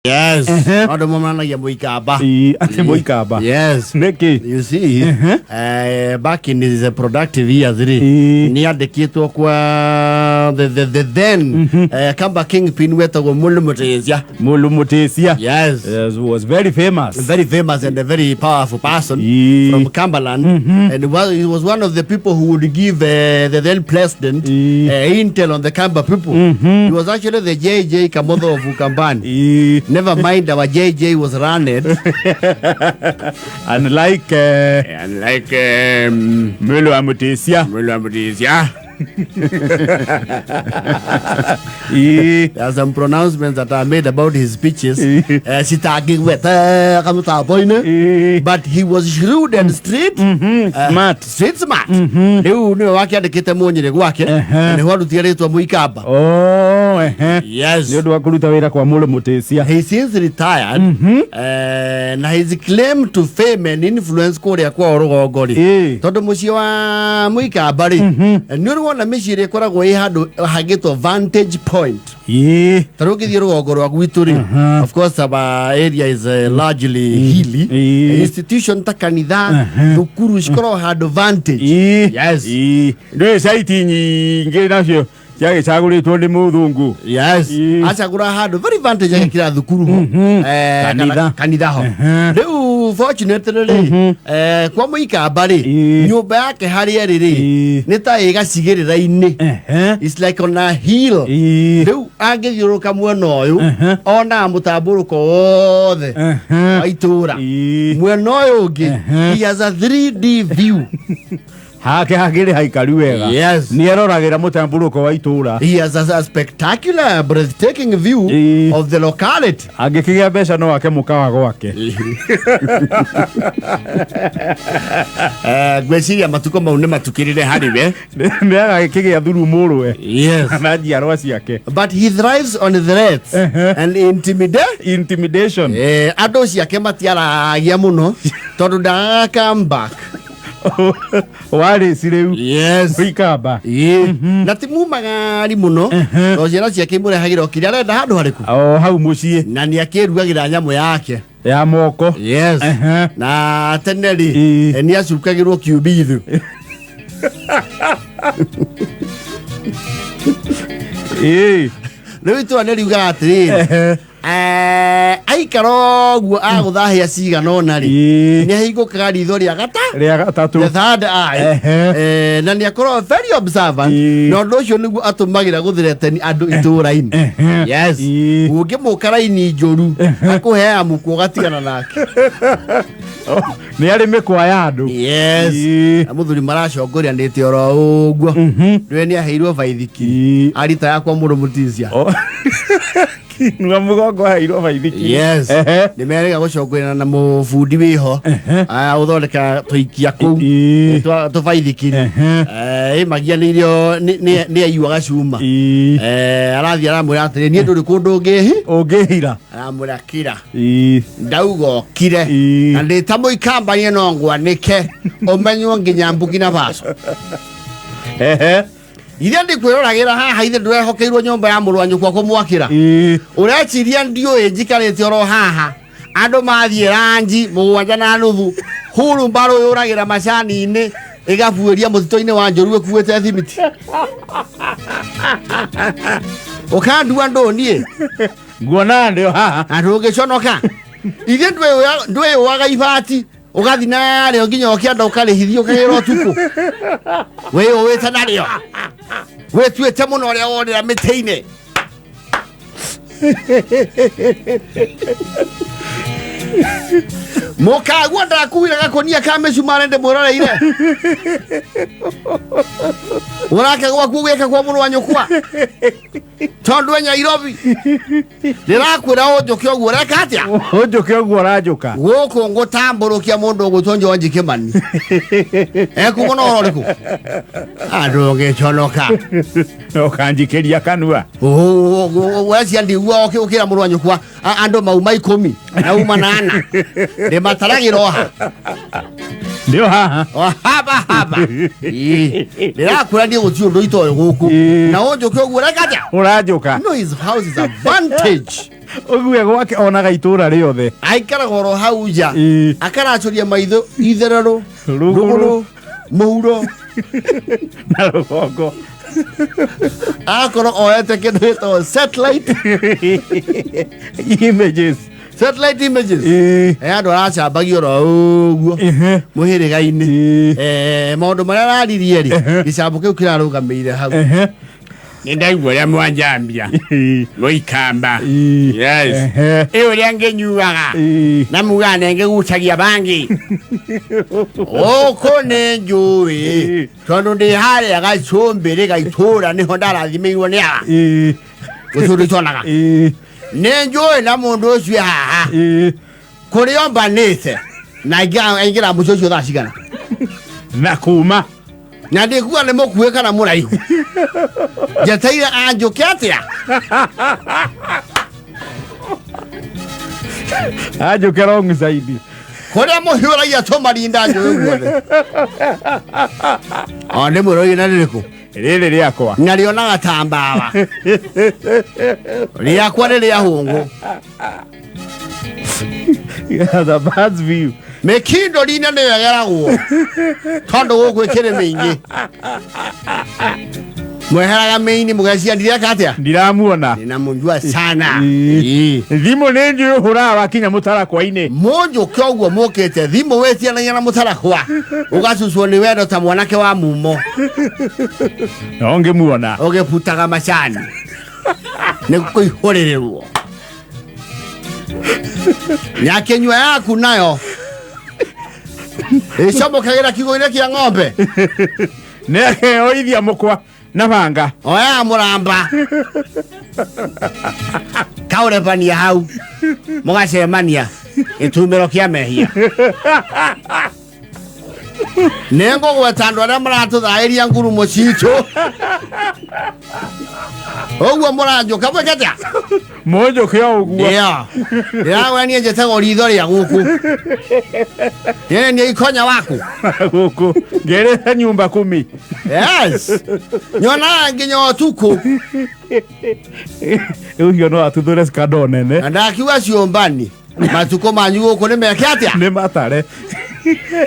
Yes. Ado mama na ya Muikaba. Ate Muikaba. Yes. Neki. You see, back in his productive years, ni adekitwa kwa the then Kamba Kingpin wetagwo Mulumutesia. Mulumutesia. Yes. Was very famous. Very famous and a very powerful person from Cumberland. And he was one of the people who would give the then president intel on the Kamba people. He was actually the JJ Kamodo of Ukambani. Never mind, our JJ was running. Unlike Mulumutesia. There are some pronouncements that are made about his speeches. But he was shrewd and street smart. Street smart. Yes. He since retired and his claim to fame and influence Todo Mushiwa Muikabari and na mishire koragwo ihado hagito vantage point. Taruki thiro ogoro gwituri. Of course our area is largely hilly. Institution takanitha thukuru shikoro hado vantage. Yes. Ndo saiti nyingi nacio yake chaguritwo ni muthungu. Yes. Achagura hado very vantage yake kira thukuru kanitha ho. Leo fortunately kwa Muikaba nyumba yake hari eriri nita igacigirira ini. It's like on a hill. Leo agithiuruka mwena uyu ona mutamburuko wothe aitura mwena uyu ungi he has a 3D view. Hagire haikaru wega. Yes. Ni aroragira mutamburuko wa itura. He has a spectacular, breathtaking view of the locality. Agikigia besha no wake mukawa gwake. Gweciria matuko mau ne matukirire hari we. Ne agikigia thuru murwe. Yes. Anaji arwa ciake. But he thrives on threats and intimidation. Ado ciake matiaragia muno tondu da come back. Wale sireu. Yes. Muikaba. Na timu magari muno. To ciana ciake mure hagira okiri arenda handu hariku. Hau mucie. Na ni akirugagira nyamo yake. Ya moko. Yes. Na teneri ni acukagirwo kiubithu. Rĩu itũra nĩ riuga atĩrĩ aikara ũguo agũthahia cigana ũna rĩ nĩ ahingũkaga ritho rĩa gatatũ the third eye na nĩ akoragwo very observant na ũndũ ũcio nĩguo atũmagĩra gũthirete andũ itũra-inĩ. Yes. Ũngĩmũka raini njũru akũheaga mũkwa ũgatigana nake. Nĩ arĩ mĩkwa ya andũ. Yes. Mũthuri maracongorianĩte oro ũguo nĩwe nĩ aheirwo baithiki arita yakwa Mulumutesia. Nwa mugongo hairwo baithiki. Yes. Nĩ merega gũcongorana na mũbundi wĩho ũthondeka tũikia kũu tũbaithiki magianĩirio nĩ aiyuaga cuma arathiĩ aramwĩra atĩrĩ niĩ ndũrĩ kũndũ ũngĩhira aramwĩra kira ndauga okire na ndĩ ta Muikaba no ngwanĩke ũmenywo nginya Burkina Faso. Ithia ndikwĩroragira haha ithe ndũrehokeirwo nyũmba ya mũrũ wa nyũkwa kũmwakĩra ũreciria ndiũĩ njikarĩte oro haha andũ mathiĩ ranji 7:30 huru mbarũ yũragĩra macani-inĩ ĩgabuĩria mũtitũ-inĩ wa Njoru ĩkuĩte thimiti ũkandua ndũniĩ nguona ndĩ haha andũ ũgĩconoka ithe ndwĩyũaga ibati ugathi narĩo nginya ũkĩenda ũkarĩhithio ũkagĩra ũtukũ wĩyũĩte narĩo wĩtuĩte mũno ũrĩa wonera mĩtĩ-inĩ. Mũkagua ndakuire gakonia ka mĩcumarĩ ndĩmũroreire ũrake gwaku gwĩka kwa mũrũ wa nyũkwa tondu e Nairobi ndĩrakwĩra ũnjũke ũguo ũreka atĩa ũnjũke ũguo ũranjũka gũkũ ngũtambũrũkia mũndũ ũgũtwo Njonji Kimani ekumo no ũrĩkũ andũ ũgĩconoka ũkanjikĩria kanua wecia ndigua ũkĩra mũrũ wa nyũkwa andũ mauma 10 na uma 8 ndĩmataragĩra oha ndio haha haba ndira kura ndi gutio ndo ito guku na onjo kyo gura kaja urajoka no his house is advantage ogwe gwake onaga itura riothe aikara goro hauja akarachoria maitho itherero ruguru muhuro na rugongo akoro oete kedo satellite images andu aracambagia ro uguo muhiriga-ini maundu maria araririe ri gicambo kiu kirarugameire hau ni ndaigua ria mwanjambia muikamba yes iyo ria ngenyuaga na mugane ngegutagia bangi oko ne njui tondu ndi haria gacumbiri gaitura niho ndarathimeirwo ni aga gucuri tonaga ne njui na mundu ucio haha kurio mbanite na ingira mucio ucio thaa cigana na kuma na ndikuga nä må kuä kana må raihu njeteire anjå kä atä a anjå kä rong zaidi kå rä a må hiå ragia tå marinda njå ä guothe o nä må rå na rä rä kå rä rä rä akwa na rä onaga tambawa rä akwa rä rä a hå ngå mä kindo rina nä wegeragwo tondå gå kwä kä rä mä ingä mweheraga mä ini må geciandire akatä a ndiramuona na må njua sana thimå nä njå hå raga wakinya må tarakwa-inä må njå kä å guo må kä te thimå wä tianagia na må tarakwa å gacucwo nä wendo ta mwanake wa mumo no ngä muona å gä butaga macani nä kå ihå rä rä rwo nyakä nyua yaku nayo icomokagä ra kiugo-inä kä a ng'ombe nä akeoithia må kwa na banga oya må ramba kaå rebania hau må gacemania gä tumä ro kä a mehia nä ngå gweta andå arä a maratå thaä ria ngurumo citå å guo må ranjå ka bwä ketea må njå kä o å guo ndä ragwenia njetego ritho rä a gå kå nä ikonya waku gå kå ngä rä nyumba 10 nyonaga nginya å å hio no atuthå re skando nene na ndakiuga ciåmbani matukå manyu gå kå nä meke atä a nä matare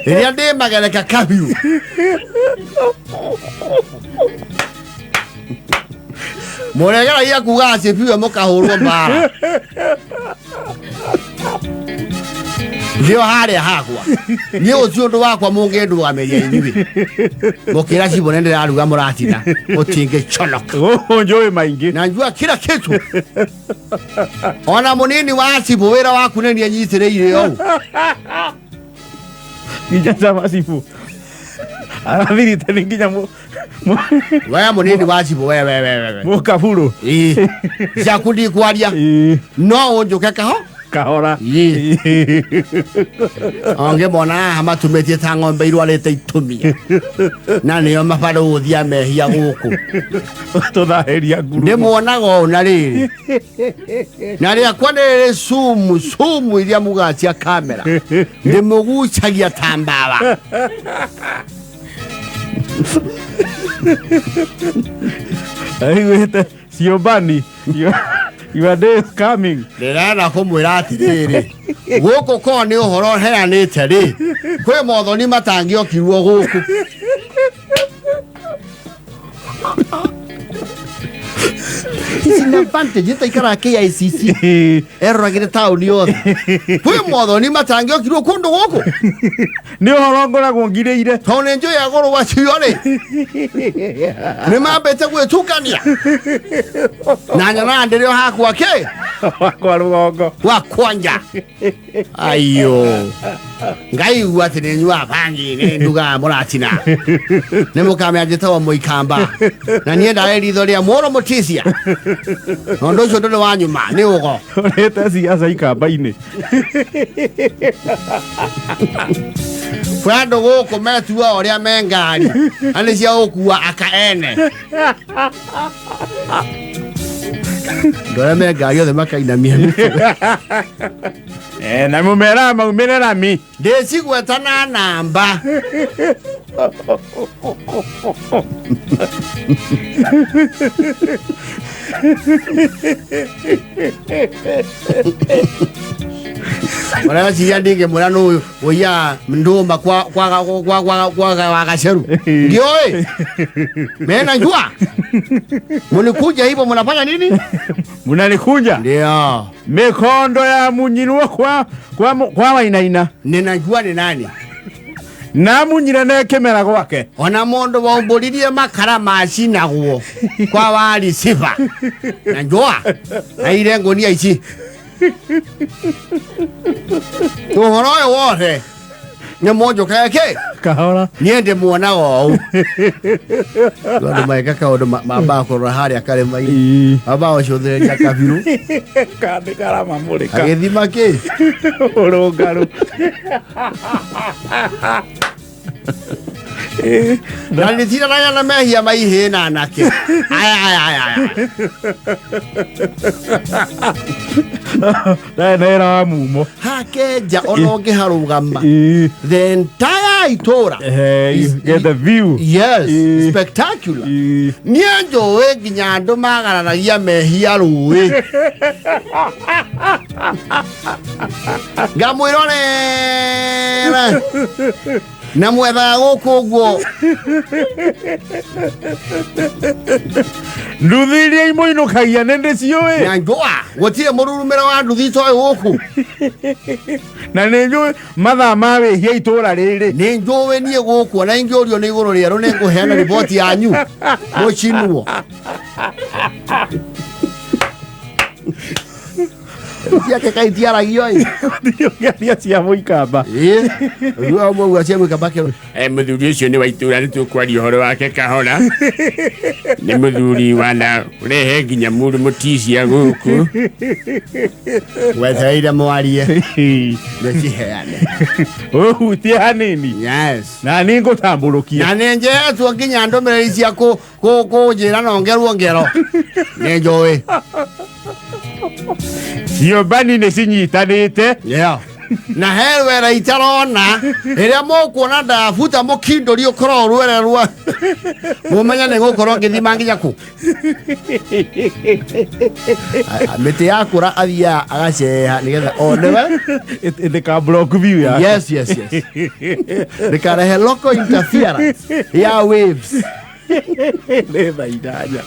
rä rä a ndä magereka kabiu må regeragia kuga acä piwe må kahå rwo mbara nä o harä a hakwa niä å cio å ndå wakwa må ngä ndå gamä ria inyuä må kä ra cibå ne ndä raruga må ratina må tingä conoka gå njå ä maingä na njua kä ra kä tu ona må nini wa cibå wä ra waku nä nie nyitä rä irä ou nginya camacibu arathirite nä nginya wea må nini wa cibå må kaburo ciaku ndikwaria no å njå ke kaho kahora onge mona haha matumä tie ta ng'ombe irwarä te itumia na nä o mabarä gå thia mehia gå kå tå thahä ria nguru ndä mwonaga å na rä rä na rä akwa nä rä sumu iria muga cia kamera ndä må gucagia ta mbawa aiguä te ciåmbani your day is coming ndä renda kå mwä ra atä rä rä gå kå korwo nä å horo heanä te rä kwä mothoni matangä okirwo gå kå ici nä advantage taikara KICC eroragä taåni yothe kwä mothoni matangä okirwo kå ndå gå kå nä å horo ngoragwo ngirä ire tondå nä njå ya gå rå gwacio rä nä mambä te gwä tukania na nyona ndä rä o hakwa kä wakwa rå gongo wakwanja aiyo ngaigua atä nä nyua bangi nä ndugaga må ratina nä må kamä anjä tawa må ikamba na niä ndarä ritho rä a må ro må ticia na ndå å cio ndå nä wa nyuma nä å go rä te ciaca ikamba-inä kwä andå gå kå metua å rä a me ngari na nä cia gå kua aka ene ndora mega yothe makainamia na mumera maumirera mi ndecigweta na namba Mwana chiya ndinge mwana uyu oya ndoma kwa Gaceru. Ndio mena njua. Mlikuja hivyo mnafanya nini? Mnalikuja? Ndio. Mikondo ya munyinwa kwa wainaina. Ninajua ni nani. Na munyina ne kemera gwake. Ona mondo waumburirie makara macina guo kwa wali sifa. Na njua. Na ile ngonia ici. Uhoro ũyũ wothe nĩ monjũkeke kahora niende muona ũũ andũ maeka kaũndũ mambaga kũrora harĩa karĩma-inĩ mambaga gũcũthĩrĩria kabiru kandĩ karamamũrĩka agĩthima kĩ ũrũngarũ na nĩtiranagia na mehia maihĩ na anake aya nera wa mumo hakenja ona ũngĩharũgama the entire itũra you get the view. Yes, spectacular. Niĩ njũĩ nginya andũ magararagia mehia rũĩ ngamwĩrorera na mwethaga gũkũ ũguo nduthi iria imoinũkagia nĩ ndĩciũĩ na njũa gũtirĩ mũrurumĩre wa nduthi coĩ gũkũ na nĩ njũĩ mathaa ma wĩhia itũra rĩrĩ nĩ njũĩ niĩ gũkũ ona ingĩũrio nĩ igũrũ rĩerũ nĩ ngũheana riboti yanyu mũcinwo ciake kaĩ itiaragio ĩ cia mũikamba rĩu mwaugua cia mũikamba kĩro mũthuri ũcio nĩ wa itũra nĩ tũkwaria ũhoro wake kahora nĩ mũthuri wana ũrehe nginya mũndũ mũtisia gũkũ wetereire mwarie nĩciheane ũhutie hanini na nĩ ngũtambũrũkia na nĩ njehetwo nginya ndũmĩrĩri cia kũnjĩra nongerwo ngero nĩ njũĩ ciũmbani nĩ cinyitanĩte na he rwera itarona ĩrĩa mũkuona ndabuta mũkindũri ũkorwo rwere rwa mũmenya nĩ gũkorwo ngĩthima nginya kũ mĩtĩ yakũra athiaga agaceha nĩgetha onewe ndĩka block view yake. Yes ndĩkarehe local interference ya waves nĩ thaa 8